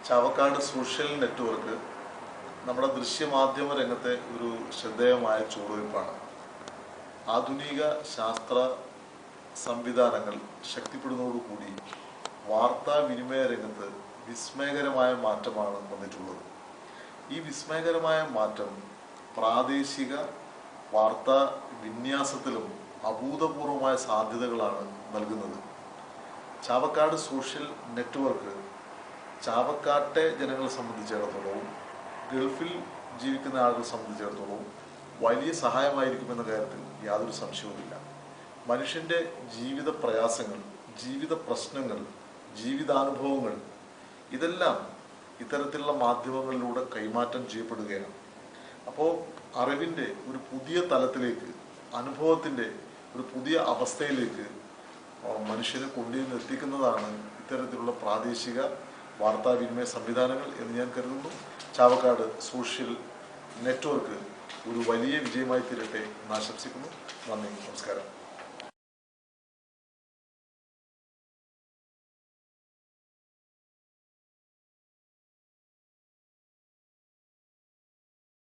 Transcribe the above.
Chavakkad social network നമ്മുടെ ദൃശ്യമാധ്യമ രംഗത്തെ ഒരു ശ്രദ്ധേയമായ ചുവടുവയ്പ്പാണ്. ആധുനിക ശാസ്ത്ര സംവിധാനങ്ങൾ ശക്തിപ്പെടുന്നതോടുകൂടി വാർത്താവിനിമയ രംഗത്ത് വിസ്മയകരമായ മാറ്റമാണ് വന്നിട്ടുള്ളത്. ഈ വിസ്മയകരമായ മാറ്റം പ്രാദേശിക വാർത്താ വിന്യാസത്തിലും അഭൂതപൂർവമായ സാധ്യതകളാണ് നൽകുന്നത്. ചാവക്കാട് സോഷ്യൽ നെറ്റ്വർക്ക് ചാവക്കാട്ടെ ജനങ്ങളെ സംബന്ധിച്ചിടത്തോളവും ഗൾഫിൽ ജീവിക്കുന്ന ആളുകളെ സംബന്ധിച്ചിടത്തോളവും വലിയ സഹായമായിരിക്കുമെന്ന കാര്യത്തിൽ യാതൊരു സംശയവുമില്ല. മനുഷ്യൻ്റെ ജീവിത പ്രയാസങ്ങൾ, ജീവിത പ്രശ്നങ്ങൾ, ജീവിതാനുഭവങ്ങൾ ഇതെല്ലാം ഇത്തരത്തിലുള്ള മാധ്യമങ്ങളിലൂടെ കൈമാറ്റം ചെയ്യപ്പെടുകയാണ്. അപ്പോൾ അറിവിൻ്റെ ഒരു പുതിയ തലത്തിലേക്ക്, അനുഭവത്തിൻ്റെ ഒരു പുതിയ അവസ്ഥയിലേക്ക് മനുഷ്യനെ കൊണ്ടുവന്ന് എത്തിക്കുന്നതാണ് ഇത്തരത്തിലുള്ള പ്രാദേശിക വാർത്താവിനിമയ സംവിധാനങ്ങൾ എന്ന് ഞാൻ കരുതുന്നു. ചാവക്കാട് സോഷ്യൽ നെറ്റ്വർക്ക് ഒരു വലിയ വിജയമായി തീരട്ടെ എന്ന് ആശംസിക്കുന്നു. നന്ദി, നമസ്കാരം.